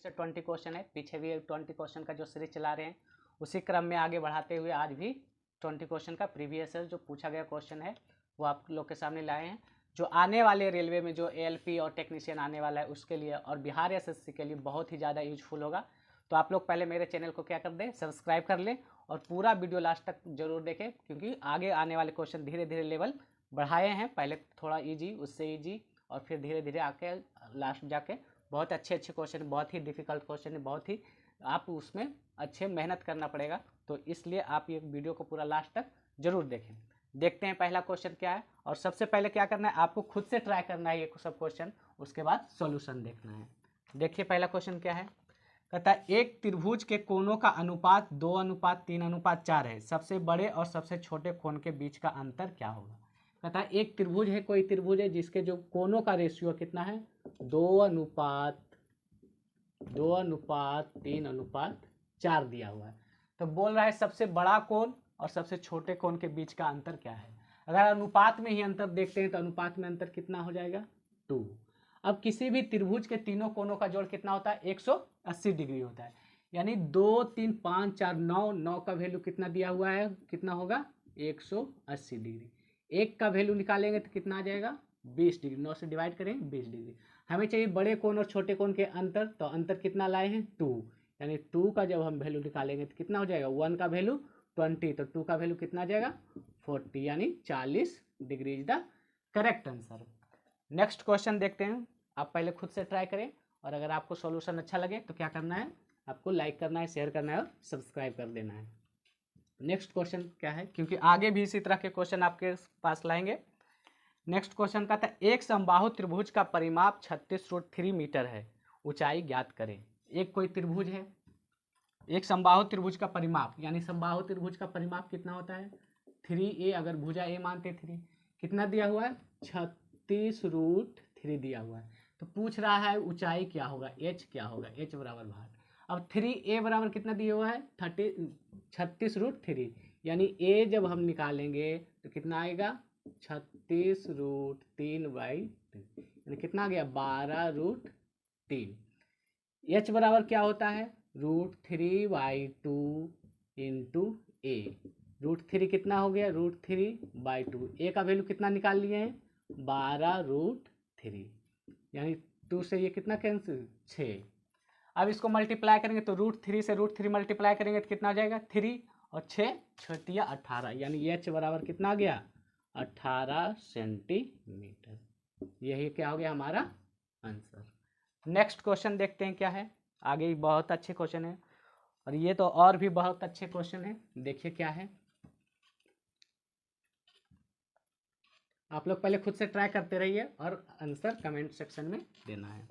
से 20 क्वेश्चन है, पीछे भी 20 क्वेश्चन का जो सीरीज चला रहे हैं उसी क्रम में आगे बढ़ाते हुए आज भी 20 क्वेश्चन का प्रीवियस जो पूछा गया क्वेश्चन है वो आप लोग के सामने लाए हैं। जो आने वाले रेलवे में जो एएलपी और टेक्नीशियन आने वाला है उसके लिए और बिहार एसएससी के लिए बहुत ही ज़्यादा यूजफुल होगा। तो आप लोग पहले मेरे चैनल को क्या कर दें, सब्सक्राइब कर लें और पूरा वीडियो लास्ट तक जरूर देखें, क्योंकि आगे आने वाले क्वेश्चन धीरे धीरे लेवल बढ़ाए हैं। पहले थोड़ा ईजी, उससे ईजी, और फिर धीरे धीरे आके लास्ट जाके बहुत अच्छे अच्छे क्वेश्चन, बहुत ही डिफिकल्ट क्वेश्चन है, बहुत ही आप उसमें अच्छे मेहनत करना पड़ेगा। तो इसलिए आप ये वीडियो को पूरा लास्ट तक जरूर देखें। देखते हैं पहला क्वेश्चन क्या है, और सबसे पहले क्या करना है, आपको खुद से ट्राई करना है ये सब क्वेश्चन, उसके बाद सॉल्यूशन देखना है। देखिए पहला क्वेश्चन क्या है, कहता है एक त्रिभुज के कोनों का अनुपात 2:3:4 है, सबसे बड़े और सबसे छोटे कोण के बीच का अंतर क्या होगा। कहता है एक त्रिभुज है, कोई त्रिभुज है जिसके जो कोनों का रेशियो कितना है, 2:3:4 दिया हुआ है। तो बोल रहा है सबसे बड़ा कोण और सबसे छोटे कोण के बीच का अंतर क्या है। अगर अनुपात में ही अंतर देखते हैं तो अनुपात में अंतर कितना हो जाएगा, 2। अब किसी भी त्रिभुज के तीनों कोनों का जोड़ कितना होता है, 180 डिग्री होता है। यानी 2, 3, 5, 4, 9 का वैल्यू कितना दिया हुआ है, कितना होगा 180 डिग्री। एक का वैल्यू निकालेंगे तो कितना आ जाएगा 20 डिग्री। 9 से डिवाइड करेंगे 20 डिग्री। हमें चाहिए बड़े कोण और छोटे कोण के अंतर, तो अंतर कितना लाए हैं 2। यानी 2 का जब हम वैल्यू निकालेंगे तो कितना हो जाएगा, 1 का वैल्यू 20, तो 2 का वैल्यू कितना आ जाएगा 40, यानी 40 degree is the correct answer. Next question देखते हैं। आप पहले खुद से ट्राई करें, और अगर आपको सॉल्यूशन अच्छा लगे तो क्या करना है, आपको लाइक करना है, शेयर करना है और सब्सक्राइब कर देना है। नेक्स्ट क्वेश्चन क्या है, क्योंकि आगे भी इसी तरह के क्वेश्चन आपके पास लाएंगे। नेक्स्ट क्वेश्चन का था एक समबाहु त्रिभुज का परिमाप 36√3 मीटर है, ऊंचाई ज्ञात करें। एक कोई त्रिभुज है, एक समबाहु त्रिभुज का परिमाप, यानी समबाहु त्रिभुज का परिमाप कितना होता है 3a, अगर भुजा ए मानते 3, कितना दिया हुआ है 36√3 दिया हुआ है। तो पूछ रहा है ऊंचाई क्या होगा, h क्या होगा, h बराबर भाग। अब 3a बराबर कितना दिया हुआ है 36√3, यानी a जब हम निकालेंगे तो कितना आएगा 36√3/3, यानी कितना आ गया 12√3। h बराबर क्या होता है √3/2 इंटू a। √3 कितना हो गया √3/2। a का वैल्यू कितना निकाल लिए हैं 12√3, यानी 2 से ये कितना कैंसिल 6। अब इसको मल्टीप्लाई करेंगे तो √3 से √3 मल्टीप्लाई करेंगे तो कितना हो जाएगा 3 और 6 छतिया 18, यानी h बराबर कितना आ गया 18 सेंटीमीटर। यही क्या हो गया हमारा आंसर। नेक्स्ट क्वेश्चन देखते हैं क्या है। आगे भी बहुत अच्छे क्वेश्चन है, और ये तो और भी बहुत अच्छे क्वेश्चन है। देखिए क्या है, आप लोग पहले खुद से ट्राई करते रहिए और आंसर कमेंट सेक्शन में देना है।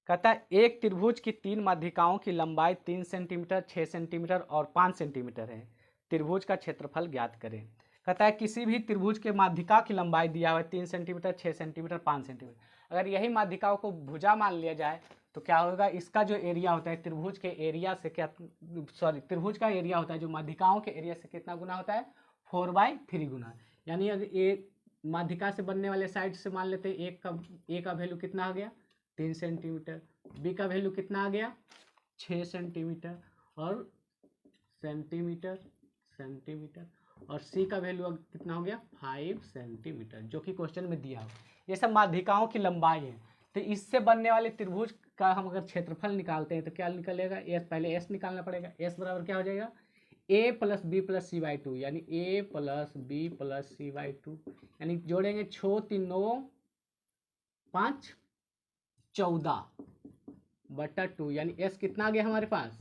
कहता है एक त्रिभुज की 3 माध्यिकाओं की लंबाई 3 सेंटीमीटर, 6 सेंटीमीटर और 5 सेंटीमीटर है, त्रिभुज का क्षेत्रफल ज्ञात करें। कहता है किसी भी त्रिभुज के माध्यिका की लंबाई दिया हुआ है 3 सेंटीमीटर, 6 सेंटीमीटर, 5 सेंटीमीटर। अगर यही माध्यिकाओं को भुजा मान लिया जाए तो क्या होगा, इसका जो एरिया होता है त्रिभुज के एरिया से क्या, त्रिभुज का एरिया होता है जो माध्यिकाओं के एरिया से कितना गुना होता है 4/3 गुना। यानी अगर एक माध्यिका से बनने वाले साइड से मान लेते हैं ए का वैल्यू कितना आ गया 3 सेंटीमीटर, बी का वैल्यू कितना आ गया 6 सेंटीमीटर और सेंटीमीटर, और सी का वैल्यू कितना हो गया 5 सेंटीमीटर, जो कि क्वेश्चन में दिया हो। ये सब माध्यिकाओं की लंबाई है। तो इससे बनने वाले त्रिभुज का हम अगर क्षेत्रफल निकालते हैं तो क्या निकलेगा, एस, पहले एस निकालना पड़ेगा। एस बराबर क्या हो जाएगा a + b + c/2, यानी a + b + c/2, यानी जोड़ेंगे 6 3 9 5 14/2, यानी s कितना आ गया हमारे पास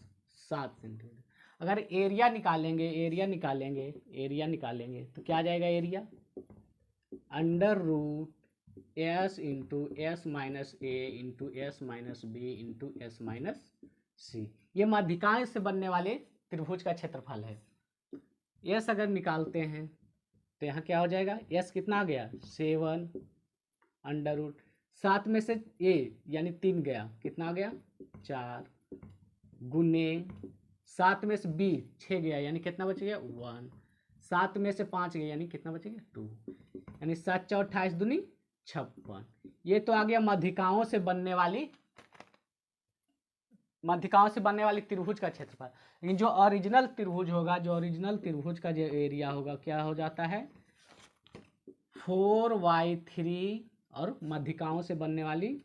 7 सेंटीमीटर। अगर एरिया निकालेंगे तो क्या आ जाएगा area √s into s minus a into s minus b into s minus c। ये माध्यिकाएं से बनने वाले त्रिभुज का क्षेत्रफल है। s अगर निकालते हैं तो यहाँ क्या हो जाएगा, s कितना आ गया 7 √7 में से a यानी 3 गया, कितना आ गया 4 गुने 7 में से b 6 गया, यानी कितना बच गया 1। 7 में से 5 गया, यानी कितना बचेगा 2, यानी 7 × 4 = 28 दूनी 56। ये तो आ गया माध्यिकाओं से बनने वाली मध्यिकाओं से बनने वाली त्रिभुज का क्षेत्रफल। लेकिन जो ओरिजिनल त्रिभुज होगा, जो ओरिजिनल त्रिभुज का जो एरिया होगा क्या हो जाता है 4/3 और मध्यिकाओं से बनने वाली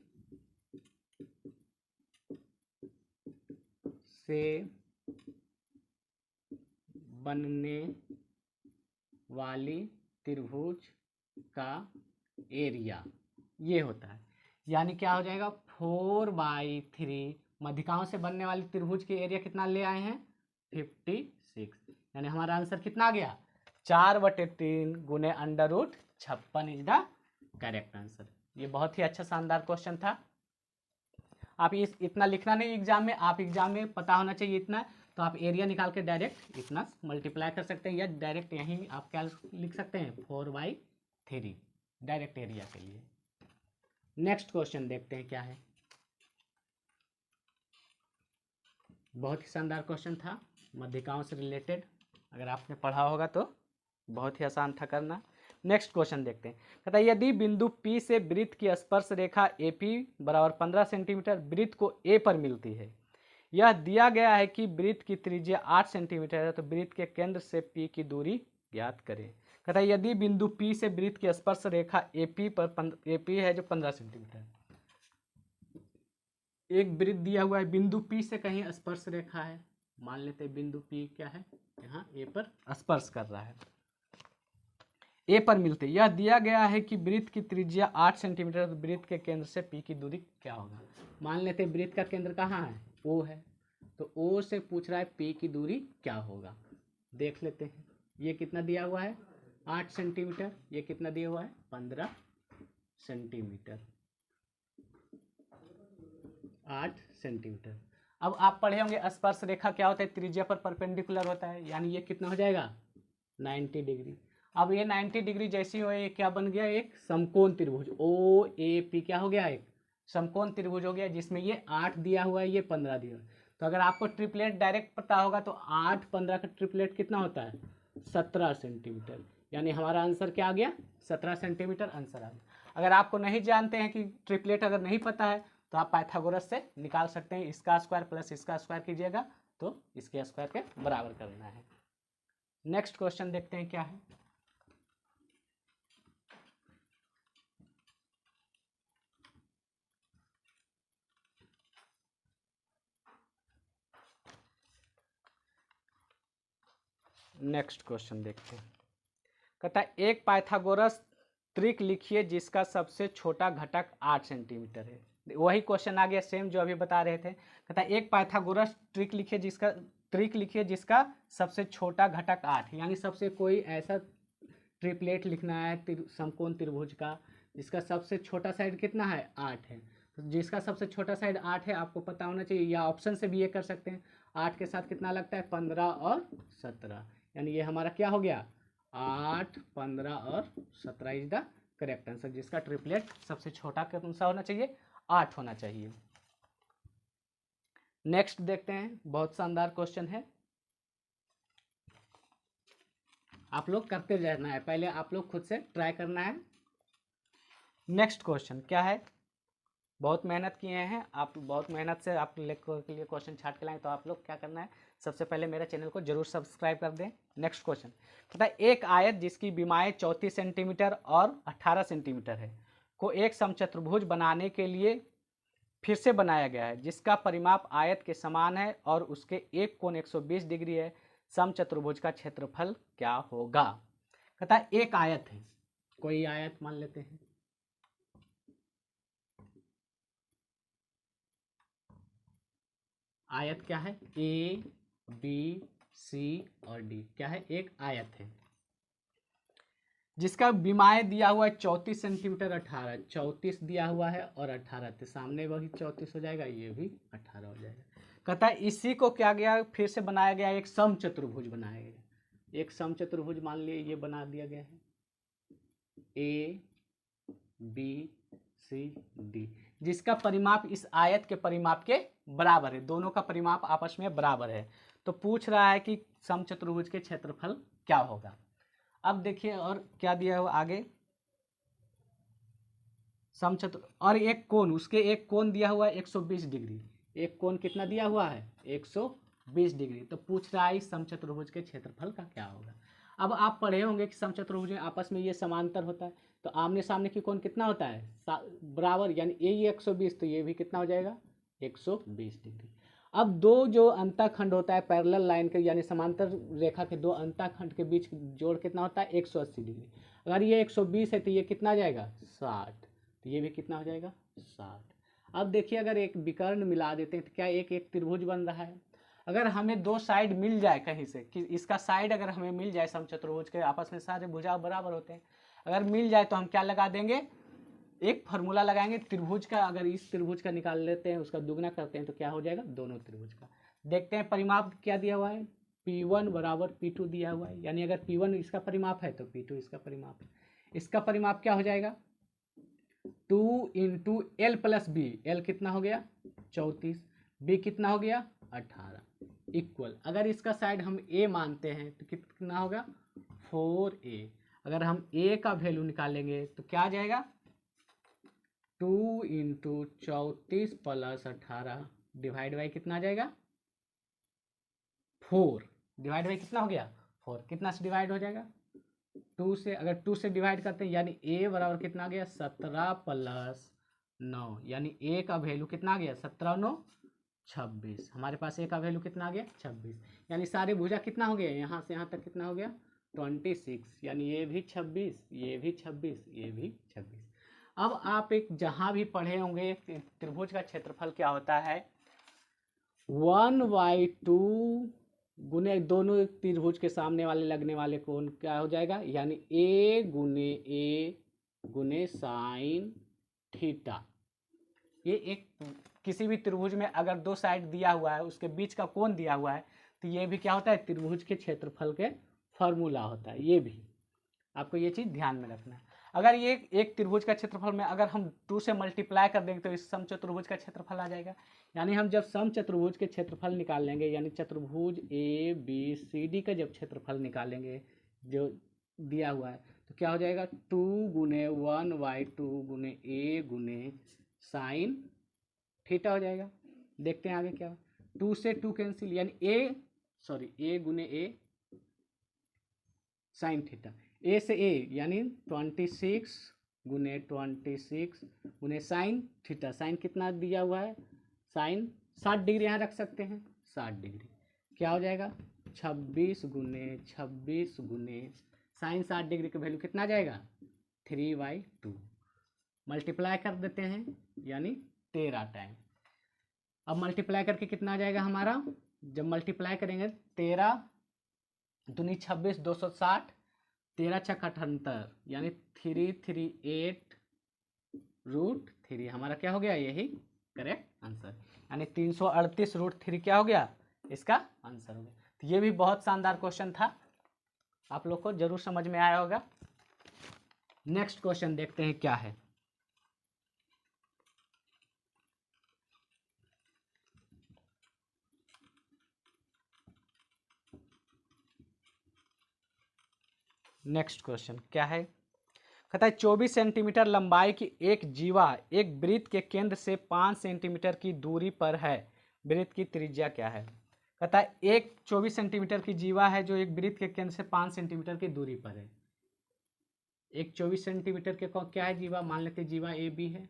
त्रिभुज का एरिया ये होता है। यानी क्या हो जाएगा 4/3 मध्यिकाओं से बनने वाली त्रिभुज के एरिया कितना ले आए हैं 56। यानी हमारा आंसर कितना आ गया 4/3 गुने √56 इज द करेक्ट आंसर। ये बहुत ही अच्छा शानदार क्वेश्चन था। आप इस इतना लिखना नहीं एग्जाम में, आप एग्जाम में पता होना चाहिए इतना, तो आप एरिया निकाल के डायरेक्ट इतना मल्टीप्लाई कर सकते हैं, या डायरेक्ट यहीं आप क्या लिख सकते हैं 4/3 डायरेक्ट एरिया के लिए। नेक्स्ट क्वेश्चन देखते हैं क्या है। बहुत ही शानदार क्वेश्चन था, मध्यिकाओं से रिलेटेड, अगर आपने पढ़ा होगा तो बहुत ही आसान था करना। नेक्स्ट क्वेश्चन देखते हैं। कहता है यदि बिंदु P से वृत्त की स्पर्श रेखा AP बराबर 15 सेंटीमीटर वृत्त को A पर मिलती है, यह दिया गया है कि वृत्त की त्रिज्या 8 सेंटीमीटर है, तो वृत्त के केंद्र से P की दूरी ज्ञात करें। कहता है यदि बिंदु P से वृत्त की स्पर्श रेखा AP है जो 15 सेंटीमीटर, एक वृत्त दिया हुआ है, बिंदु P से कहीं स्पर्श रेखा है, मान लेते हैं बिंदु P क्या है यहाँ A पर स्पर्श कर रहा है, ए पर मिलते, यह दिया गया है कि वृत्त की त्रिज्या 8 सेंटीमीटर, तो वृत्त के केंद्र से P की दूरी क्या होगा। मान लेते हैं वृत्त का केंद्र कहाँ है O है, तो O से पूछ रहा है P की दूरी क्या होगा। देख लेते हैं, ये कितना दिया हुआ है 8 सेंटीमीटर, ये कितना दिया हुआ है 15 सेंटीमीटर, 8 सेंटीमीटर। अब आप पढ़े होंगे स्पर्श रेखा क्या होता है, त्रिज्या पर परपेंडिकुलर होता है, यानी ये कितना हो जाएगा 90 डिग्री। अब ये 90 डिग्री जैसी हो, ये क्या बन गया एक समकोण त्रिभुज OAP क्या हो गया एक समकोण त्रिभुज हो गया, जिसमें ये 8 दिया हुआ है, ये 15 दिया हुआ है। तो अगर आपको ट्रिपलेट डायरेक्ट पता होगा तो 8 15 का ट्रिपलेट कितना होता है 17 सेंटीमीटर, यानी हमारा आंसर क्या आ गया 17 सेंटीमीटर आंसर आ गया। अगर आपको नहीं जानते हैं कि ट्रिपलेट अगर नहीं पता है तो आप पाइथागोरस से निकाल सकते हैं, इसका स्क्वायर प्लस इसका स्क्वायर कीजिएगा तो इसके स्क्वायर के बराबर करना है। नेक्स्ट क्वेश्चन देखते हैं क्या है। नेक्स्ट क्वेश्चन देखते हैं। कहता है एक पाइथागोरस त्रिक लिखिए जिसका सबसे छोटा घटक 8 सेंटीमीटर है। वही क्वेश्चन आ गया सेम जो अभी बता रहे थे। कहता है एक पाइथागोरस त्रिक लिखिए जिसका सबसे छोटा घटक 8, यानी सबसे कोई ऐसा ट्रिपलेट लिखना है समकोण त्रिभुज का जिसका सबसे छोटा साइड कितना है 8 है। तो जिसका सबसे छोटा साइड 8 है आपको पता होना चाहिए, या ऑप्शन से भी ये कर सकते हैं। 8 के साथ कितना लगता है 15 और 17, यानी ये हमारा क्या हो गया 8 15 और 17 इज द करेक्ट आंसर, जिसका ट्रिपलेट सबसे छोटा कौन सा होना चाहिए 8 होना चाहिए। नेक्स्ट देखते हैं, बहुत शानदार क्वेश्चन है, आप लोग करते रहना है, पहले आप लोग खुद से ट्राई करना है। नेक्स्ट क्वेश्चन क्या है, बहुत मेहनत किए हैं आप, बहुत मेहनत से आप के लिए क्वेश्चन छाट के लाएं, तो आप लोग क्या करना है सबसे पहले मेरा चैनल को जरूर सब्सक्राइब कर दें। नेक्स्ट क्वेश्चन कहता है एक आयत जिसकी विमाएँ 34 सेंटीमीटर और 18 सेंटीमीटर है को एक समचतुर्भुज बनाने के लिए फिर से बनाया गया है, जिसका परिमाप आयत के समान है और उसके एक कोण 120 डिग्री है, समचतुर्भुज का क्षेत्रफल क्या होगा। कहता है एक आयत है, कोई आयत मान लेते हैं, आयत क्या है A B C और D, क्या है एक आयत है जिसका विमाएँ दिया हुआ है 34 सेंटीमीटर 18, 34 दिया हुआ है और 18, तो सामने वही 34 हो जाएगा, ये भी 18 हो जाएगा। कहता है इसी को क्या गया फिर से बनाया गया, एक समचतुर्भुज बनाया गया, एक समचतुर्भुज मान लिए ये बना दिया गया है A B C D, जिसका परिमाप इस आयत के परिमाप के बराबर है, दोनों का परिमाप आपस में बराबर है। तो पूछ रहा है कि समचतुर्भुज के क्षेत्रफल क्या होगा। अब देखिए और क्या दिया हुआ आगे, समचतुर और एक कोण, उसके एक कोण दिया हुआ है 120 डिग्री, एक कोण कितना दिया हुआ है 120 डिग्री। तो पूछ रहा है इस समचतुर्भुज के क्षेत्रफल का क्या होगा। अब आप पढ़े होंगे कि समचतुर्भुज में आपस में ये समांतर होता है, तो आमने सामने की कोण कितना होता है बराबर, यानी ये 120 तो ये भी कितना हो जाएगा 120 डिग्री। अब दो जो अंतःखंड होता है पैरेलल लाइन के यानी समांतर रेखा के दो अंतःखंड के बीच जोड़ कितना होता है 180 डिग्री। अगर ये 120 है तो ये कितना आ जाएगा 60, तो ये भी कितना हो जाएगा 60। अब देखिए अगर एक विकर्ण मिला देते हैं तो क्या एक एक त्रिभुज बन रहा है। अगर हमें दो साइड मिल जाए कहीं से कि इसका साइड अगर हमें मिल जाए समचतुर्भुज के, आपस में सारे भुजा बराबर होते हैं, अगर मिल जाए तो हम क्या लगा देंगे, एक फार्मूला लगाएंगे त्रिभुज का। अगर इस त्रिभुज का निकाल लेते हैं उसका दुगना करते हैं तो क्या हो जाएगा दोनों त्रिभुज का। देखते हैं परिमाप क्या दिया हुआ है, P1 बराबर P2 दिया हुआ है, यानी अगर P1 इसका परिमाप है तो P2 इसका परिमाप है। इसका परिमाप क्या हो जाएगा 2 into L plus B, L कितना हो गया 34, बी कितना हो गया 18 इक्वल। अगर इसका साइड हम ए मानते हैं तो कितना होगा 4a। अगर हम a का वैल्यू निकालेंगे तो क्या आ जाएगा 2 इंटू 34 प्लस 18 डिवाइड बाई कितना आ जाएगा 4, डिवाइड बाई कितना हो गया 4, कितना से डिवाइड हो जाएगा 2 से। अगर 2 से डिवाइड करते हैं यानी a बराबर कितना आ गया 17 प्लस 9, यानी a का वैल्यू कितना आ गया 17 9 26। हमारे पास a का वैल्यू कितना आ गया 26, यानी सारे भुजा कितना हो गया यहाँ से यहाँ तक कितना हो गया 26, यानी ये भी 26 ये भी 26 ये भी 26। अब आप एक जहाँ भी पढ़े होंगे त्रिभुज का क्षेत्रफल क्या होता है 1/2 गुने दोनों त्रिभुज के सामने वाले लगने वाले कोण क्या हो जाएगा, यानी a गुने साइन थीटा। ये एक किसी भी त्रिभुज में अगर दो साइड दिया हुआ है उसके बीच का कोण दिया हुआ है तो ये भी क्या होता है त्रिभुज के क्षेत्रफल के फॉर्मूला होता है। ये भी आपको ये चीज़ ध्यान में रखना है। अगर ये एक त्रिभुज का क्षेत्रफल में अगर हम 2 से मल्टीप्लाई कर देंगे तो इस समचतुर्भुज का क्षेत्रफल आ जाएगा। यानी हम जब समचतुर्भुज के क्षेत्रफल निकाल लेंगे, यानी चतुर्भुज ABCD का जब क्षेत्रफल निकालेंगे जो दिया हुआ है तो क्या हो जाएगा 2 गुने 1/2 गुने a गुने साइन थीटा हो जाएगा। देखते हैं आगे क्या, 2 से 2 कैंसिल, यानी a गुने a साइन थीटा, a से a यानी 26 गुने 26 गुने साइन थीटा। साइन कितना दिया हुआ है साइन 60 डिग्री यहाँ रख सकते हैं 60 डिग्री, क्या हो जाएगा 26 गुने साइन 60 डिग्री का वैल्यू कितना आ जाएगा 3/2। मल्टीप्लाई कर देते हैं यानी 13 टाइम। अब मल्टीप्लाई करके कितना आ जाएगा हमारा, जब मल्टीप्लाई करेंगे 13 दूनी 26 260 13 छक 78 यानी 338√3 हमारा क्या हो गया यही करेक्ट आंसर, यानी 338√3 क्या हो गया इसका आंसर हो गया। तो ये भी बहुत शानदार क्वेश्चन था, आप लोग को जरूर समझ में आया होगा। नेक्स्ट क्वेश्चन देखते हैं क्या है। नेक्स्ट क्वेश्चन क्या है, कहता है 24 सेंटीमीटर लंबाई की एक जीवा एक वृत्त के केंद्र से 5 सेंटीमीटर की दूरी पर है, वृत्त की त्रिज्या क्या है। कहता है एक 24 सेंटीमीटर की जीवा है जो एक वृत्त के केंद्र से 5 सेंटीमीटर की दूरी पर है। एक 24 सेंटीमीटर के क्या है जीवा, मान लेते जीवा ए बी है,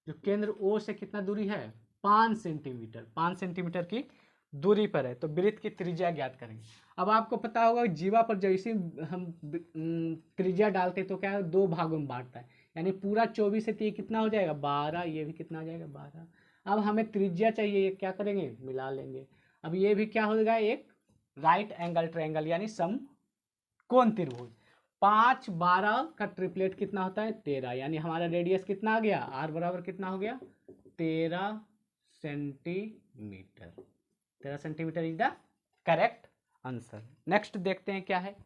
जो केंद्र ओ से कितना दूरी है 5 सेंटीमीटर, 5 सेंटीमीटर की दूरी पर है, तो वृत्त की त्रिज्या ज्ञात करेंगे। अब आपको पता होगा जीवा पर जैसे हम त्रिज्या डालते तो क्या है 2 भागों में बांटता है, यानी पूरा 24 से ये कितना हो जाएगा 12, ये भी कितना हो जाएगा 12। अब हमें त्रिज्या चाहिए, ये क्या करेंगे मिला लेंगे। अब ये भी क्या होगा एक राइट एंगल ट्रायंगल यानी समकोण त्रिभुज। 5 12 का ट्रिपलेट कितना होता है 13, यानी हमारा रेडियस कितना आ गया r बराबर कितना हो गया 13 centimetre. 13 centimetre is the correct answer. Next देखते हैं क्या है,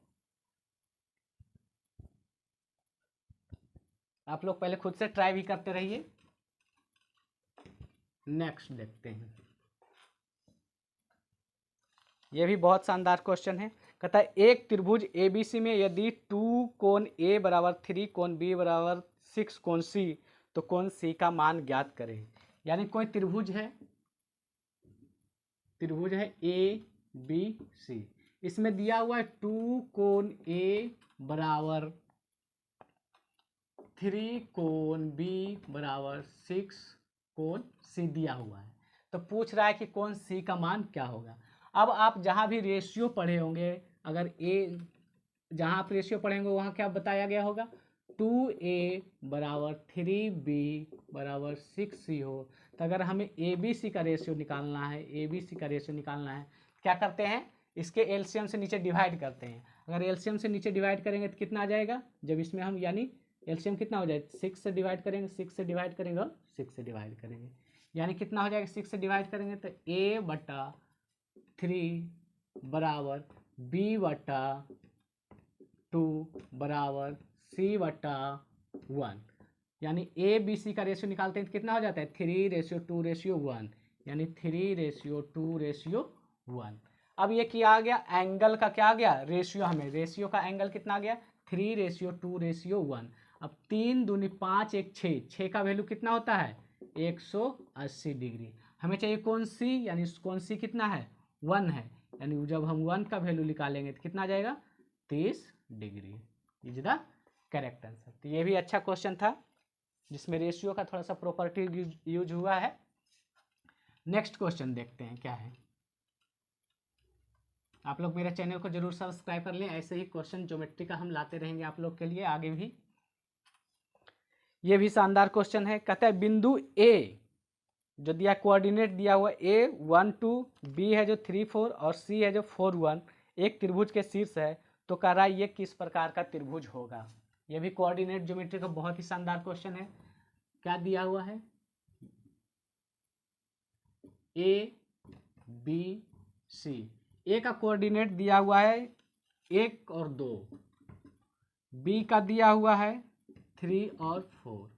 आप लोग पहले खुद से ट्राई भी करते रहिए। नेक्स्ट देखते हैं, यह भी बहुत शानदार क्वेश्चन है। कहता है एक त्रिभुज ABC में यदि 2 कोण A बराबर 3 कोण B बराबर 6 कोण C तो कोण C का मान ज्ञात करें। यानी कोई त्रिभुज है त्रिभुज है ए बी सी, इसमें दिया हुआ है 2 कोण ए बराबर 3 कोण बी बराबर 6 कोण सी दिया हुआ है। तो पूछ रहा है कि कोण सी का मान क्या होगा। अब आप जहाँ भी रेशियो पढ़े होंगे, अगर ए जहाँ आप रेशियो पढ़ेंगे वहाँ क्या बताया गया होगा, 2a बराबर 3b बराबर 6c हो, तो अगर हमें ए बी सी का रेशियो निकालना है, ए बी सी का रेशियो निकालना है, क्या करते हैं, इसके एलसीएम से नीचे डिवाइड करते हैं। अगर एलसीएम से नीचे डिवाइड करेंगे तो कितना आ जाएगा, जब इसमें हम यानी एलसीएम कितना हो जाएगा, 6 से डिवाइड करेंगे, 6 से डिवाइड करेंगे और 6 से डिवाइड करेंगे, यानी कितना हो जाएगा, 6 से डिवाइड करेंगे तो a बटा 3 बराबर b बटा 2 बराबर c बटा 1, यानी ए बी सी का रेशियो निकालते हैं तो कितना हो जाता है 3:2:1, यानी 3:2:1। अब ये क्या आ गया, एंगल का क्या आ गया रेशियो, हमें रेशियो का एंगल कितना आ गया 3:2:1। अब 3 दूनी 5 1 6, 6 का वैल्यू कितना होता है 180 डिग्री। हमें चाहिए कौन सी, यानी कौन सी कितना है 1 है, यानी जब हम 1 का वैल्यू निकालेंगे तो कितना आ जाएगा 30 degree. Is the correct answer. तो ये भी अच्छा क्वेश्चन था जिसमें रेशियो का थोड़ा सा प्रॉपर्टी यूज हुआ है। नेक्स्ट क्वेश्चन देखते हैं क्या है। आप लोग मेरे चैनल को जरूर सब्सक्राइब कर लें, ऐसे ही क्वेश्चन ज्योमेट्री का हम लाते रहेंगे आप लोग के लिए आगे भी। ये भी शानदार क्वेश्चन है, कहता है बिंदु ए जो दिया कोऑर्डिनेट दिया हुआ A 1 2, B है जो 3 4 और C है जो 4 1 एक त्रिभुज के शीर्ष है, तो कह रहा है ये किस प्रकार का त्रिभुज होगा। ये भी कोऑर्डिनेट ज्योमेट्री का बहुत ही शानदार क्वेश्चन है। क्या दिया हुआ है A B C, ए का कोऑर्डिनेट दिया हुआ है 1 और 2, बी का दिया हुआ है 3 और 4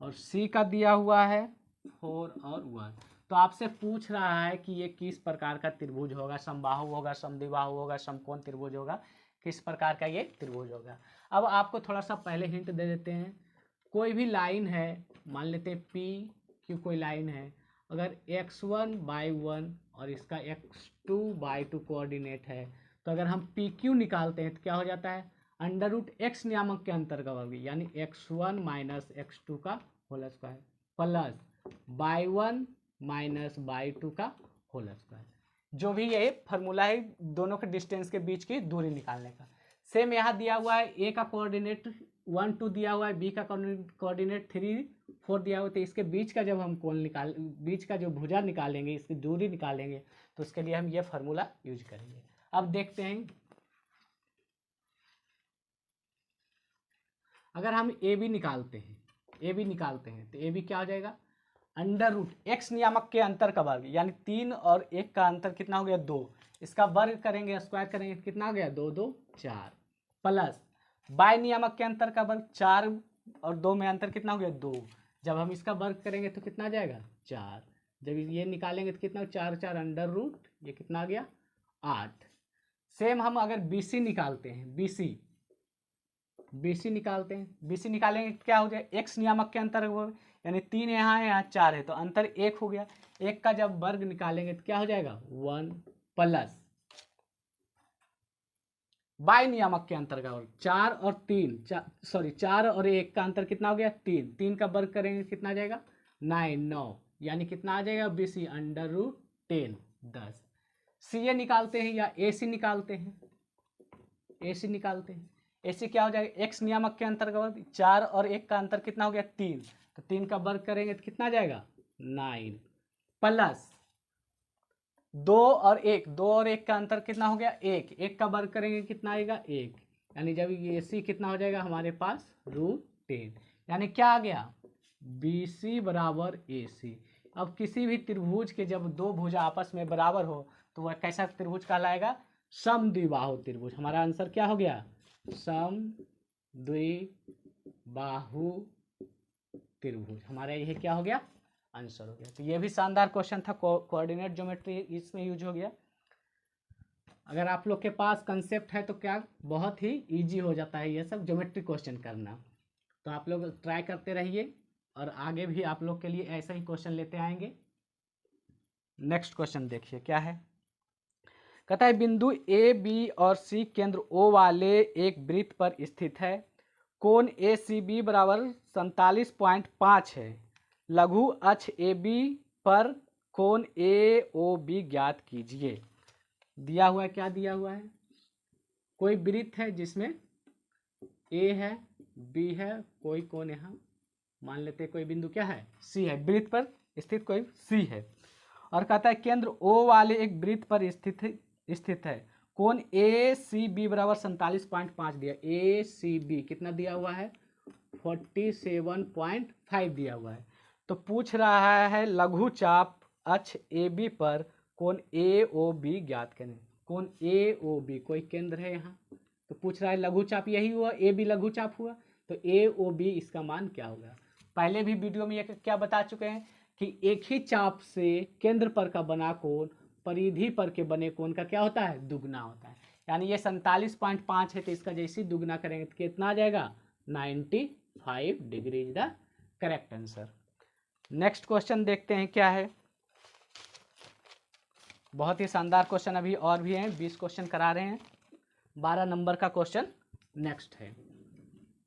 और सी का दिया हुआ है 4 और 1। तो आपसे पूछ रहा है कि ये किस प्रकार का त्रिभुज होगा, समबाहु होगा, समद्विबाहु होगा, समकोण त्रिभुज होगा, किस प्रकार का ये त्रिभुज होगा। अब आपको थोड़ा सा पहले हिंट दे देते हैं। कोई भी लाइन है, मान लेते हैं पी क्यू कोई लाइन है, अगर x1/1 और इसका x2/2 कोऑर्डिनेट है, तो अगर हम पी क्यू निकालते हैं तो क्या हो जाता है √x नियामक के अंतर का वर्ग, यानी x1 - x2 का whole square plus y1 - y2 का होल स्क्वायर। जो भी ये फार्मूला है दोनों के डिस्टेंस के बीच की दूरी निकालने का। सेम यहाँ दिया हुआ है, ए का कोऑर्डिनेट 1 2 दिया हुआ है, बी का कोऑर्डिनेट 3 4 दिया हुआ है, तो इसके बीच का जब हम कोण बीच का जो भुजा निकालेंगे, इसकी दूरी निकालेंगे, तो उसके लिए हम ये फार्मूला यूज करेंगे। अब देखते हैं, अगर हम ए बी निकालते हैं, तो ए बी क्या हो जाएगा √x नियामक के अंतर का वर्ग, यानी 3 और 1 का अंतर कितना हो गया 2, इसका वर्ग करेंगे स्क्वायर करेंगे कितना हो गया 2 2 4 प्लस बाय नियामक के अंतर का वर्ग 4 और 2 में अंतर कितना हो गया 2, जब हम इसका वर्ग करेंगे तो कितना आ जाएगा 4, जब ये निकालेंगे तो कितना 4 4 √ ये कितना आ गया 8। सेम हम अगर BC निकालते हैं, BC निकालेंगे क्या हो जाए x नियामक के अंतर वर्ग, यानी 3 यहाँ है यहाँ 4 है, तो अंतर 1 हो गया, 1 का जब वर्ग निकालेंगे तो क्या हो जाएगा 1 प्लस बाय नियामक के अंतर का वर्ग 4 और 1 का अंतर कितना हो गया 3, 3 का वर्ग करेंगे कितना आ जाएगा 9, यानी कितना आ जाएगा BC √10 10। CA निकालते हैं या AC निकालते हैं, AC क्या हो जाएगा x नियामक के अंतर का वर्ग 4 और 1 का अंतर कितना हो गया 3, तो 3 का वर्ग करेंगे तो कितना आ जाएगा 9 प्लस 2 और 1 का अंतर कितना हो गया 1 का वर्ग करेंगे कितना आएगा 1, यानी जब ये AC कितना हो जाएगा हमारे पास √10, यानी क्या आ गया BC बराबर AC। अब किसी भी त्रिभुज के जब दो भुजा आपस में बराबर हो तो वह कैसा त्रिभुज कहलाएगा समद्विबाहु त्रिभुज। हमारा आंसर क्या हो गया समद्विबाहु त्रिभुज, हमारा यह क्या हो गया आंसर हो गया। तो ये भी शानदार क्वेश्चन था, कोऑर्डिनेट ज्योमेट्री इसमें यूज हो गया। अगर आप लोग के पास कंसेप्ट है तो क्या बहुत ही इजी हो जाता है ये सब ज्योमेट्री क्वेश्चन करना। तो आप लोग ट्राई करते रहिए और आगे भी आप लोग के लिए ऐसा ही क्वेश्चन लेते आएंगे। नेक्स्ट क्वेश्चन देखिए क्या है। कहता है बिंदु ए बी और सी केंद्र ओ वाले एक वृत्त पर स्थित है। कोण ए सी बी बराबर 47.5 है। लघु अक्ष ए बी पर कोण ए ओ बी ज्ञात कीजिए। दिया हुआ है, क्या दिया हुआ है? कोई वृत्त है जिसमें ए है, बी है, कोई कोण यहाँ मान लेते हैं कोई बिंदु क्या है, सी है, वृत्त पर स्थित कोई सी है, और कहता है केंद्र ओ वाले एक वृत्त पर स्थित है। कोण ए सी बी बराबर 47.5 दिया। ए सी बी कितना दिया हुआ है? 47.5 दिया हुआ है। तो पूछ रहा है लघु चाप अक्ष ए बी पर कोण ए ओ बी ज्ञात करें। कोण ए ओ बी कोई केंद्र है यहाँ, तो पूछ रहा है लघु चाप यही हुआ, ए बी लघु चाप हुआ, तो ए ओ बी इसका मान क्या होगा? पहले भी वीडियो में ये क्या बता चुके हैं कि एक ही चाप से केंद्र पर का बना कोण परिधि पर के बने कोण का क्या होता है? दुगना होता है। यानी ये 47.5 है, तो इसका जैसे दुगना करेंगे तो कितना आ जाएगा? 95 degree is the correct answer. Next question देखते हैं क्या है। बहुत ही शानदार क्वेश्चन अभी और भी हैं, 20 क्वेश्चन करा रहे हैं, 12 नंबर का क्वेश्चन नेक्स्ट है।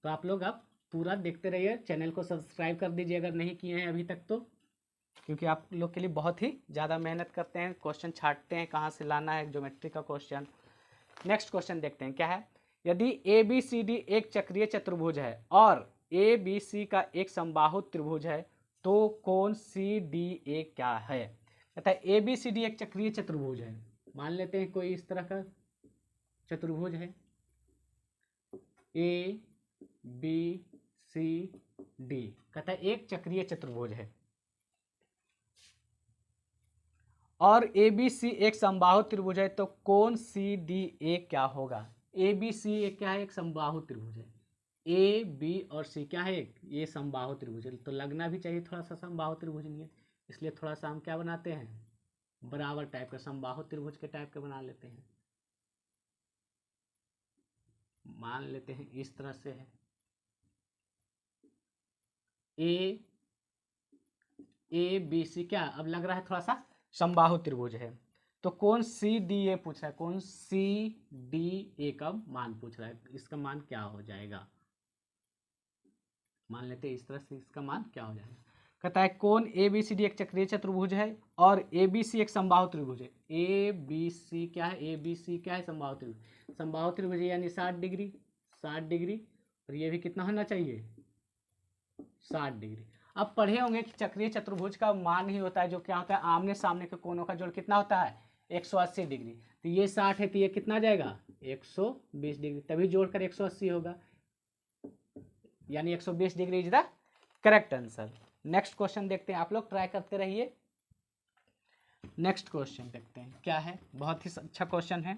तो आप लोग अब पूरा देखते रहिए, चैनल को सब्सक्राइब कर दीजिए अगर नहीं किए हैं अभी तक तो, क्योंकि आप लोग के लिए बहुत ही ज़्यादा मेहनत करते हैं, क्वेश्चन छांटते हैं कहाँ से लाना है, ज्योमेट्री का क्वेश्चन। नेक्स्ट क्वेश्चन देखते हैं क्या है। यदि ए बी सी डी एक चक्रीय चतुर्भुज है और ए बी सी का एक समबाहु त्रिभुज है, तो कोण सी डी ए क्या है? कहता है ए बी सी डी एक चक्रीय चतुर्भुज है। मान लेते हैं कोई इस तरह का चतुर्भुज है, ए बी सी डी, कहता है एक चक्रीय चतुर्भुज है और ए बी सी एक समबाहु त्रिभुज है, तो कोण सी डी ए क्या होगा? ए बी सी एक क्या है? एक समबाहु त्रिभुज है। ए बी और सी क्या है? ये समबाहु त्रिभुज है, तो लगना भी चाहिए थोड़ा सा समबाहु त्रिभुज नहीं है, इसलिए थोड़ा सा हम क्या बनाते हैं? बराबर टाइप का समबाहु त्रिभुज के टाइप का बना लेते हैं। मान लेते हैं इस तरह से है, ए बी सी क्या अब लग रहा है थोड़ा सा समबाहु त्रिभुज है, तो कोण सी डी ए पूछ रहा है, कोण सी डी ए का मान पूछ रहा है, इसका मान क्या हो जाएगा? मान लेते हैं इस तरह से, इसका मान क्या हो जाएगा? कहता है कोण ए बी सी डी एक चक्रीय चतुर्भुज है और ए बी सी एक समबाहु त्रिभुज है। ए बी सी क्या है? ए बी सी क्या है? समबाहु त्रिभुज। समबाहु त्रिभुज यानी 60 डिग्री, 60 डिग्री, और ये भी कितना होना चाहिए? 60 डिग्री। अब पढ़े होंगे कि चक्रीय चतुर्भुज का मान ही होता है जो क्या होता है? आमने सामने के कोणों का जोड़ कितना होता है? 180 डिग्री। तो ये 60 है, तो ये कितना जाएगा? 120 डिग्री, तभी जोड़कर 180 होगा, यानी 120 degree is the correct answer. Next question देखते हैं, आप लोग ट्राई करते रहिए। नेक्स्ट क्वेश्चन देखते हैं क्या है, बहुत ही अच्छा क्वेश्चन है।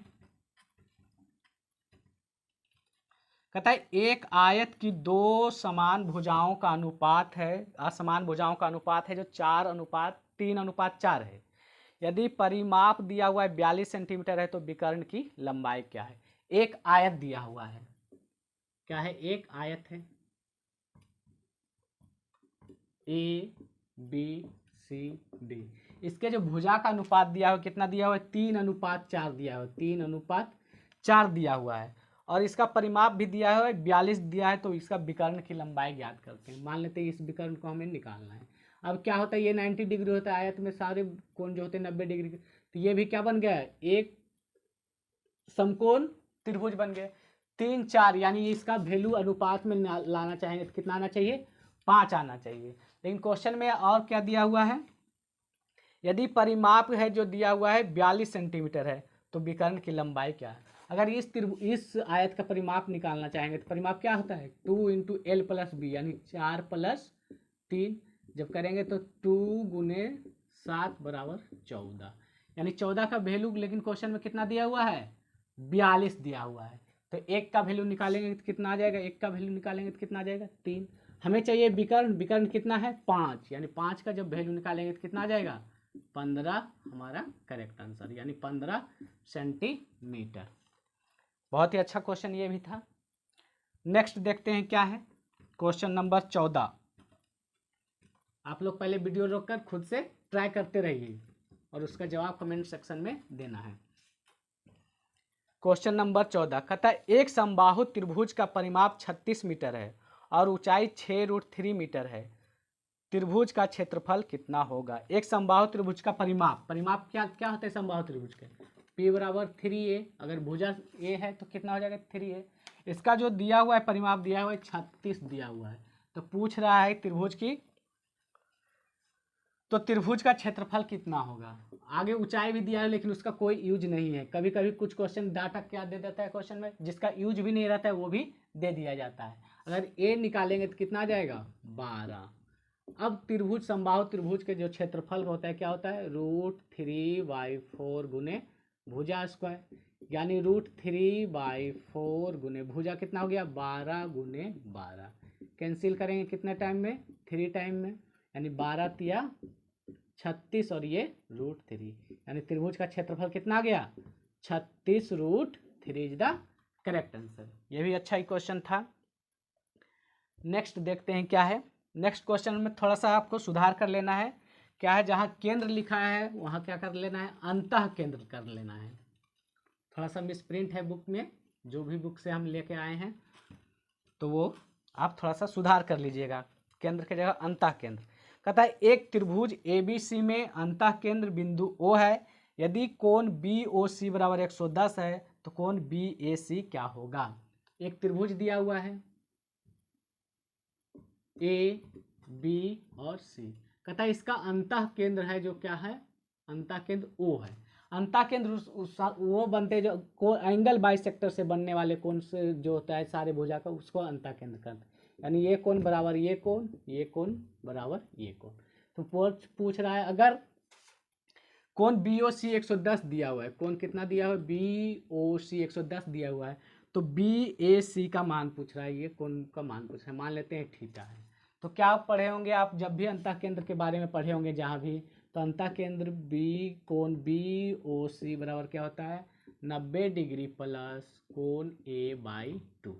कहता है एक आयत की दो समान भुजाओं का अनुपात है, असमान भुजाओं का अनुपात है जो 4:3:4 है। यदि परिमाप दिया हुआ है 42 सेंटीमीटर है, तो विकर्ण की लंबाई क्या है? एक आयत दिया हुआ है, क्या है? एक आयत है, ए बी सी डी, इसके जो भुजा का अनुपात दिया हुआ कितना दिया हुआ है? 3:4 दिया हुआ है, 3:4 दिया हुआ है, और इसका परिमाप भी दिया है 42 दिया है, तो इसका विकर्ण की लंबाई ज्ञात करते हैं। मान लेते हैं इस विकर्ण को हमें निकालना है। अब क्या होता है, ये 90 डिग्री होता है, आयत में सारे कोण जो होते हैं 90 डिग्री के, तो ये भी क्या बन गया है? एक समकोण त्रिभुज बन गए। 3 4 यानी इसका वैल्यू अनुपात में लाना चाहेंगे तो कितना आना चाहिए? 5 आना चाहिए। लेकिन क्वेश्चन में और क्या दिया हुआ है? यदि परिमाप है जो दिया हुआ है 42 सेंटीमीटर है, तो विकर्ण की लंबाई क्या है? अगर इस आयत का परिमाप निकालना चाहेंगे तो परिमाप क्या होता है? 2 × L + B, यानी 4 + 3 जब करेंगे तो 2 × 7 = 14, यानी 14 का वैल्यू, लेकिन क्वेश्चन में कितना दिया हुआ है? 42 दिया हुआ है। तो एक का वैल्यू निकालेंगे तो कितना आ जाएगा? एक का वैल्यू निकालेंगे तो कितना आ जाएगा? 3। हमें चाहिए विकर्ण, विकर्ण कितना है? 5, यानी 5 का जब वैल्यू निकालेंगे तो कितना आ जाएगा? 15 हमारा करेक्ट आंसर, यानी 15 सेंटीमीटर। बहुत ही अच्छा क्वेश्चन ये भी था। नेक्स्ट देखते हैं क्या है, क्वेश्चन नंबर 14। आप लोग पहले वीडियो रोककर खुद से ट्राई करते रहिए और उसका जवाब कमेंट सेक्शन में देना है। क्वेश्चन नंबर 14 कहता है एक समबाहु त्रिभुज का परिमाप 36 मीटर है और ऊंचाई 6√3 मीटर है। त्रिभुज का क्षेत्रफल कितना होगा? एक समबाहु त्रिभुज का परिमाप क्या क्या होता है समबाहु त्रिभुज के? P बराबर 3a, अगर भुजा a है तो कितना हो जाएगा 3a। इसका जो दिया हुआ है परिमाप दिया हुआ है 36 दिया हुआ है। तो पूछ रहा है त्रिभुज की, तो त्रिभुज का क्षेत्रफल कितना होगा? आगे ऊंचाई भी दिया है लेकिन उसका कोई यूज नहीं है। कभी कभी कुछ क्वेश्चन डाटा क्या दे देता है क्वेश्चन में, जिसका यूज भी नहीं रहता है वो भी दे दिया जाता है। अगर a निकालेंगे तो कितना आ जाएगा 12। अब त्रिभुज समबाहु त्रिभुज के जो क्षेत्रफल होता है क्या होता है √3/4 गुने भुजा स्क्वायर, यानी √3/4 गुने भुजा कितना हो गया 12 गुने 12। कैंसिल करेंगे कितने टाइम में 3 टाइम में, यानी 12 तिया 36 और ये √3, यानी त्रिभुज का क्षेत्रफल कितना आ गया 36√3 इज द करेक्ट आंसर। ये भी अच्छा ही क्वेश्चन था। नेक्स्ट देखते हैं क्या है। नेक्स्ट क्वेश्चन में थोड़ा सा आपको सुधार कर लेना है। क्या है, जहाँ केंद्र लिखा है वहाँ क्या कर लेना है अंतः केंद्र कर लेना है। थोड़ा सा मिसप्रिंट है बुक में, जो भी बुक से हम लेके आए हैं तो वो आप थोड़ा सा सुधार कर लीजिएगा। केंद्र की जगह अंतः केंद्र। कहता है एक त्रिभुज ABC में अंतः केंद्र बिंदु O है। यदि कोण BOC बराबर 110 है तो कोण BAC क्या होगा? एक त्रिभुज दिया हुआ है A, B और C। कहता है इसका अंतः केंद्र है जो क्या है अंतः केंद्र O है। अंतः केंद्र वो बनते जो एंगल बाइसेक्टर से बनने वाले कोण से जो होता है सारे भुजा का, उसको अंतः केंद्र कहते हैं। यानी ये कोण बराबर ये कोण बराबर ये कोण। तो पूछ रहा है अगर कोण BOC 110 दिया हुआ है, कोण कितना दिया हुआ है BOC 110 दिया हुआ है, तो BAC का मान पूछ रहा है, ये कोण का मान पूछ रहा है। मान लेते हैं थीटा है। तो क्या आप पढ़े होंगे, आप जब भी अंतः केंद्र के बारे में पढ़े होंगे जहाँ भी, तो अंतः केंद्र कोण BOC बराबर क्या होता है 90 डिग्री प्लस कोण A/2,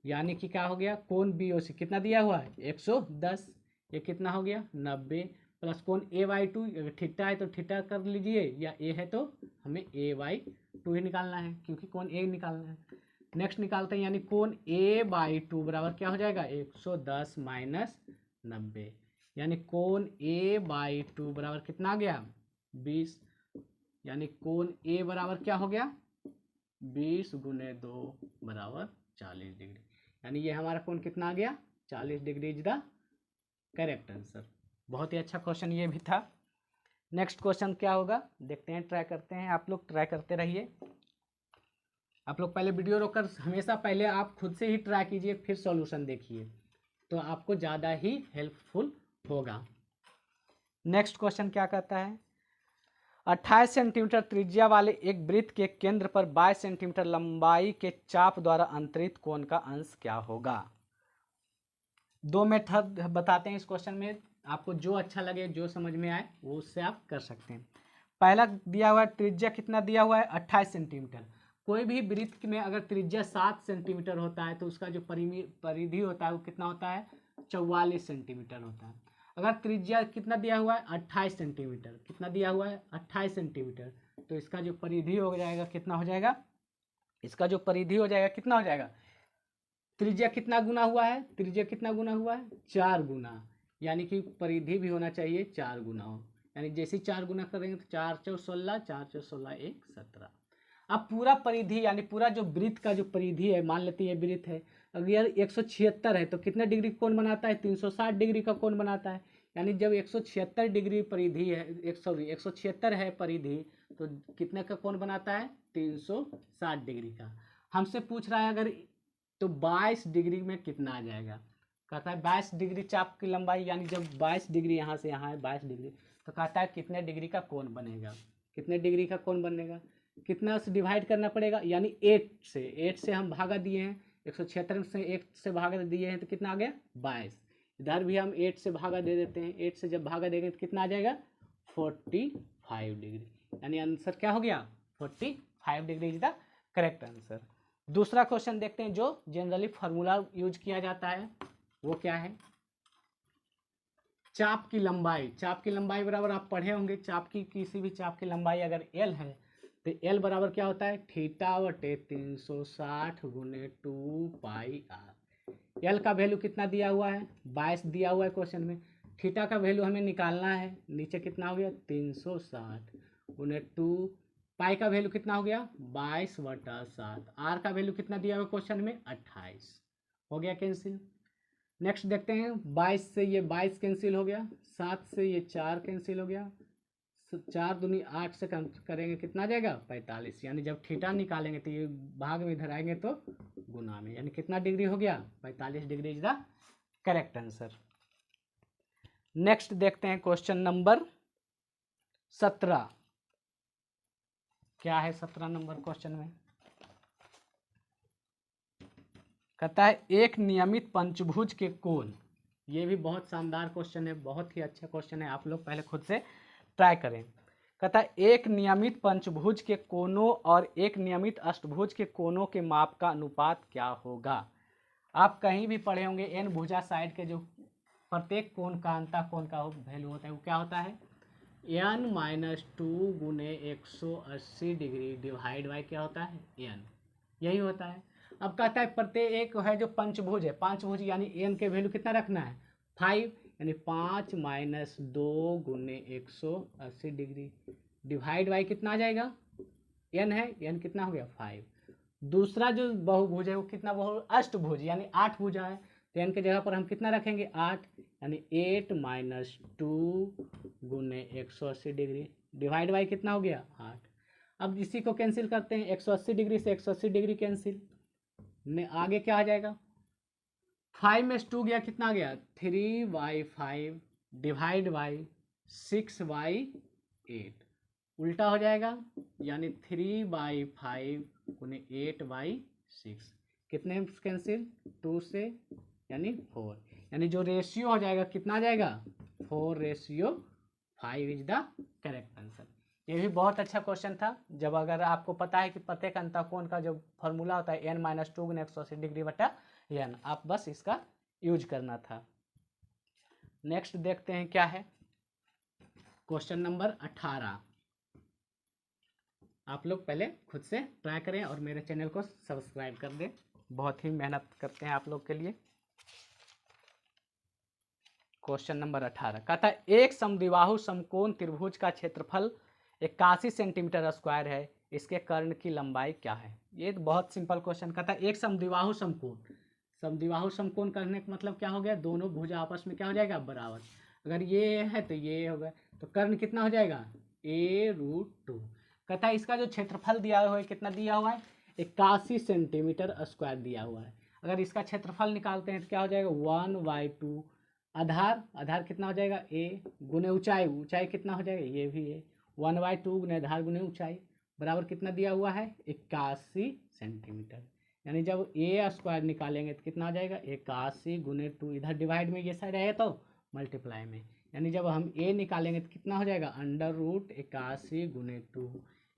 यानी कि क्या हो गया कोण BOC कितना दिया हुआ है 110, ये कितना हो गया 90 प्लस कोण A/2, अगर थीटा है तो थीटा कर लीजिए, या A है तो हमें A/2 ही निकालना है क्योंकि कोण A निकालना है। नेक्स्ट निकालते हैं, यानी कोण A/2 बराबर क्या हो जाएगा 110 माइनस 90, यानी कोण A/2 बराबर कितना आ गया 20, यानी कोण A बराबर क्या हो गया 20 गुने 2 बराबर 40 डिग्री, यानी ये हमारा कोण कितना आ गया 40 degree is the correct answer. बहुत ही अच्छा क्वेश्चन ये भी था। नेक्स्ट क्वेश्चन क्या होगा देखते हैं, ट्राई करते हैं। आप लोग ट्राई करते रहिए। आप लोग पहले वीडियो रोककर हमेशा पहले आप खुद से ही ट्राई कीजिए, फिर सॉल्यूशन देखिए, तो आपको ज़्यादा ही हेल्पफुल होगा। नेक्स्ट क्वेश्चन क्या कहता है, 28 सेंटीमीटर त्रिज्या वाले एक वृत्त के केंद्र पर 22 सेंटीमीटर लंबाई के चाप द्वारा अंतरित कोण का अंश क्या होगा? दो मेथड बताते हैं इस क्वेश्चन में, आपको जो अच्छा लगे जो समझ में आए वो उससे आप कर सकते हैं। पहला दिया हुआ है त्रिज्या कितना दिया हुआ है 28 सेंटीमीटर। कोई भी वृत्त में अगर त्रिज्या 7 सेंटीमीटर होता है तो उसका जो परिधि होता है वो कितना होता है 44 सेंटीमीटर होता है। अगर त्रिज्या कितना दिया हुआ है 28 सेंटीमीटर, कितना दिया हुआ है 28 सेंटीमीटर, तो इसका जो परिधि हो जाएगा कितना हो जाएगा, इसका जो परिधि हो जाएगा कितना हो जाएगा, त्रिज्या कितना गुना हुआ है, त्रिज्या कितना गुना हुआ है 4 गुना, यानी कि परिधि भी होना चाहिए 4 गुना हो, यानी जैसे 4 गुना करेंगे तो 4 चौक 16, 4 चौक 16 1 17। अब पूरा परिधि यानी पूरा जो वृत्त का जो परिधि है, मान लेते हैं ये वृत्त है, अगर 176 है तो कितने डिग्री कोण बनाता है 360 डिग्री का कोण बनाता है, यानी जब 176 डिग्री परिधि है 176 है परिधि, तो कितने का कोण बनाता है 360 डिग्री का। हमसे पूछ रहा है अगर तो 22 डिग्री में कितना आ जाएगा, कहता है 22 डिग्री चाप की लंबाई, यानी जब 22 डिग्री यहाँ से यहाँ है 22 डिग्री, तो कहता है कितने डिग्री का कोण बनेगा, कितने डिग्री का कोण बनेगा, कितना से डिवाइड करना पड़ेगा, यानी 8 से हम भागा दिए हैं, 176 से 8 से भागा दिए हैं तो कितना आ गया 22, इधर भी हम 8 से भागा दे देते हैं, 8 से जब भागा देंगे तो कितना आ जाएगा 45 डिग्री, यानी आंसर क्या हो गया 45 degree is the correct answer. दूसरा क्वेश्चन देखते हैं जो जनरली फार्मूला यूज किया जाता है, वो क्या है, चाप की लंबाई। चाप की लंबाई बराबर आप पढ़े होंगे, चाप की किसी भी चाप की लंबाई अगर L है तो एल बराबर क्या होता है, थीटा बटे 360 गुने 2 पाई आर। एल का वैल्यू कितना दिया हुआ है, 22 दिया हुआ है क्वेश्चन में। थीटा का वैल्यू हमें निकालना है, नीचे कितना हो गया 360 गुने 2, पाई का वैल्यू कितना हो गया 22/7, आर का वैल्यू कितना दिया हुआ क्वेश्चन में 28, हो गया कैंसिल। नेक्स्ट देखते हैं, 22 से ये 22 कैंसिल हो गया, 7 से ये 4 कैंसिल हो गया, 4 दूनी 8 से करेंगे कितना आ जाएगा 45, यानी जब थीटा निकालेंगे तो ये भाग में इधर आएंगे तो गुना में, यानी कितना डिग्री हो गया 45 degree is the correct answer. Next देखते हैं क्वेश्चन नंबर 17, क्या है 17 नंबर क्वेश्चन में, कहता है एक नियमित पंचभुज के कोण, ये भी बहुत शानदार क्वेश्चन है, बहुत ही अच्छा क्वेश्चन है, आप लोग पहले खुद से ट्राई करें। कहता है एक नियमित पंचभुज के कोनों और एक नियमित अष्टभुज के कोनों के माप का अनुपात क्या होगा। आप कहीं भी पढ़े होंगे एन भुजा साइड के जो प्रत्येक कोण का अंतः कोण का वैल्यू होता है वो क्या होता है n-2 गुने 180 डिग्री डिवाइड बाई क्या होता है n, यही होता है। अब कहता है प्रत्येक है जो पंचभुज है, पांचभुज यानी n के वैल्यू कितना रखना है 5, यानी 5 - 2 गुने 180 डिग्री डिवाइड बाई कितना आ जाएगा n है, n कितना हो गया 5। दूसरा जो बहुभुज है वो कितना अष्टभुज यानी 8 भुजा है, तो n के जगह पर हम कितना रखेंगे 8, यानी 8 - 2 गुने 180 डिग्री डिवाइड बाई कितना हो गया 8। अब इसी को कैंसिल करते हैं, 180 डिग्री से 180 डिग्री कैंसिल, आगे क्या आ जाएगा 5 में 2 गया कितना गया 3/5 डिवाइड बाई 6/8, उल्टा हो जाएगा, यानी 3/5 गुने 8/6, कितने कैंसिल 2 से यानी 4, यानी जो रेशियो हो जाएगा कितना आ जाएगा 4:5 इज द करेक्ट आंसर। ये भी बहुत अच्छा क्वेश्चन था, जब अगर आपको पता है कि प्रत्येक अंतःकोण का जो फॉर्मूला होता है n-2 गुने 180 डिग्री बटा n, आप बस इसका यूज करना था। नेक्स्ट देखते हैं क्या है क्वेश्चन नंबर 18, आप लोग पहले खुद से ट्राई करें और मेरे चैनल को सब्सक्राइब कर दें, बहुत ही मेहनत करते हैं आप लोग के लिए। क्वेश्चन नंबर 18 कहता है एक समद्विबाहु समकोण त्रिभुज का क्षेत्रफल 81 सेंटीमीटर स्क्वायर है, इसके कर्ण की लंबाई क्या है। ये बहुत सिंपल क्वेश्चन, कहता है एक समद्विबाहु समकोण, समद्विबाहु समकोण करने का मतलब क्या हो गया दोनों भुजा आपस में क्या हो जाएगा बराबर, अगर ये है तो ये होगा, तो कर्ण कितना हो जाएगा a√2। कहता है इसका जो क्षेत्रफल दिया हुआ है कितना दिया हुआ है 81 सेंटीमीटर स्क्वायर दिया हुआ है, अगर इसका क्षेत्रफल निकालते हैं तो क्या हो जाएगा 1/2, आधार कितना हो जाएगा a गुने ऊंचाई कितना हो जाएगा ये भी है 1/2 गुने आधार गुने ऊंचाई बराबर कितना दिया हुआ है 81 सेंटीमीटर, यानी जब a स्क्वायर निकालेंगे तो कितना आ जाएगा 81 गुने 2, इधर डिवाइड में ये साइड आएगा तो मल्टीप्लाई में, यानी जब हम a निकालेंगे तो कितना हो जाएगा √81 गुने 2,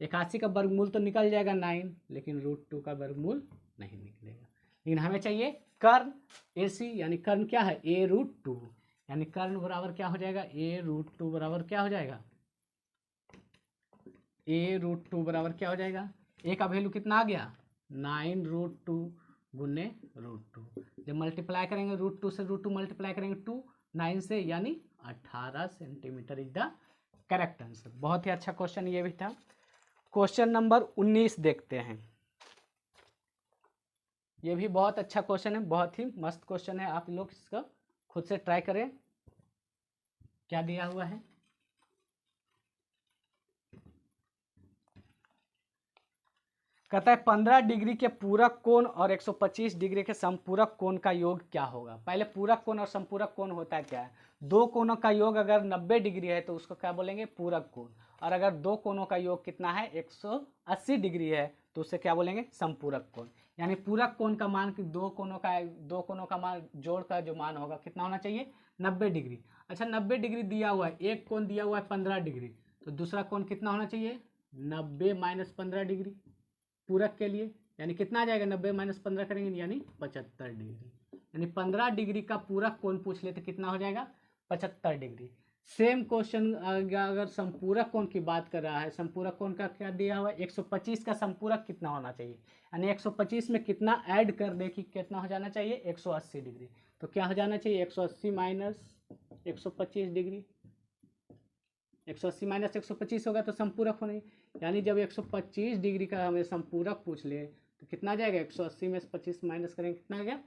81 का वर्गमूल तो निकल जाएगा 9, लेकिन √2 का वर्गमूल नहीं निकलेगा, लेकिन हमें चाहिए कर्ण AC, यानी कर्ण क्या है a√2, यानी कर्ण बराबर क्या हो जाएगा a√2 बराबर क्या हो जाएगा a√2 बराबर क्या हो जाएगा, a का वैल्यू कितना आ गया 9√2 गुने √2, जब मल्टीप्लाई करेंगे √2 से √2 मल्टीप्लाई करेंगे 2 9 से, यानी 18 centimetre is the correct answer. बहुत ही अच्छा क्वेश्चन ये भी था। क्वेश्चन नंबर 19 देखते हैं, ये भी बहुत अच्छा क्वेश्चन है, बहुत ही मस्त क्वेश्चन है, आप लोग इसका खुद से ट्राई करें। क्या दिया हुआ है कहता है 15 डिग्री के पूरक कोण और 125 डिग्री के समपूरक कोण का योग क्या होगा। पहले पूरक कोण और समपूरक कोण होता क्या है, दो कोणों का योग अगर 90 डिग्री है तो उसको क्या बोलेंगे पूरक कोण, और अगर दो कोणों का योग कितना है 180 डिग्री है तो उसे क्या बोलेंगे समपूरक कोण। यानी पूरक कोण का मान कि दो कोणों का मान जोड़ का जो मान होगा कितना होना चाहिए 90 डिग्री। अच्छा 90 डिग्री दिया हुआ है, एक कोण दिया हुआ है 15 डिग्री, तो दूसरा कोण कितना होना चाहिए 90 - 15 डिग्री पूरक के लिए, यानी कितना आ जाएगा 90 - 15 करेंगे यानी 75 डिग्री, यानी 15 डिग्री का पूरक कोण पूछ ले तो कितना हो जाएगा 75 डिग्री। सेम क्वेश्चन अगर संपूरक कोण की बात कर रहा है, संपूरक कोण का क्या दिया हुआ है, 125 का संपूरक कितना होना चाहिए, यानी 125 में कितना ऐड कर दे कि कितना हो जाना चाहिए 180 डिग्री। तो क्या हो जाना चाहिए 180 माइनस 125 डिग्री, 180 माइनस 125 होगा तो संपूरक होने, यानी जब 125 डिग्री का हमें संपूरक पूछ ले तो कितना आ जाएगा, 180 में से 25 माइनस करेंगे कितना आ गया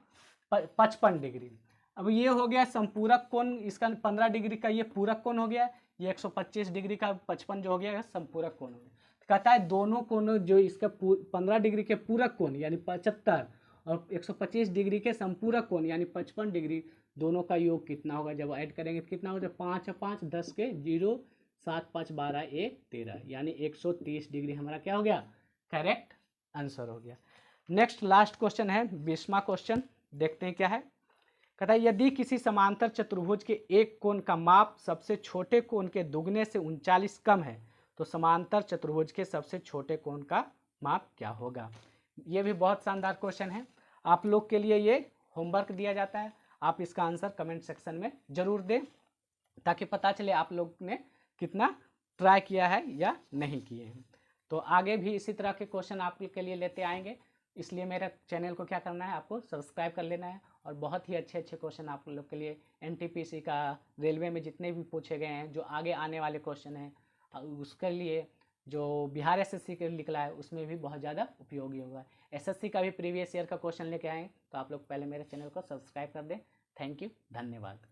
55 डिग्री। अब ये हो गया संपूरक कोण, इसका 15 डिग्री का ये पूरक कोण हो गया, ये 125 डिग्री का 55 जो हो गया संपूरक कोण हो गया। तो कहता है दोनों कोणों जो इसका 15 डिग्री के पूरक कोण यानी 75 और 125 डिग्री के संपूरक कोण यानी 55 डिग्री, दोनों का योग कितना होगा, जब ऐड करेंगे तो कितना हो जाए 5 और 5 10 के 0 7 5 12 1 13, यानी 130 डिग्री हमारा क्या हो गया, करेक्ट आंसर हो गया। नेक्स्ट लास्ट क्वेश्चन है 20वां क्वेश्चन, देखते हैं क्या है। कहता है यदि किसी समांतर चतुर्भुज के एक कोण का माप सबसे छोटे कोण के दुगने से 39 कम है तो समांतर चतुर्भुज के सबसे छोटे कोण का माप क्या होगा। ये भी बहुत शानदार क्वेश्चन है, आप लोग के लिए ये होमवर्क दिया जाता है, आप इसका आंसर कमेंट सेक्शन में जरूर दें ताकि पता चले आप लोग ने कितना ट्राई किया है या नहीं किए हैं। तो आगे भी इसी तरह के क्वेश्चन आप के लिए लेते आएंगे, इसलिए मेरे चैनल को क्या करना है, आपको सब्सक्राइब कर लेना है और बहुत ही अच्छे अच्छे क्वेश्चन आप लोग के लिए एनटीपीसी का, रेलवे में जितने भी पूछे गए हैं, जो आगे आने वाले क्वेश्चन हैं उसके लिए जो बिहार एसएससी के निकला है उसमें भी बहुत ज़्यादा उपयोगी होगा। एसएससी का भी प्रीवियस ईयर का क्वेश्चन लेके आए तो आप लोग पहले मेरे चैनल को सब्सक्राइब कर दें। थैंक यू, धन्यवाद।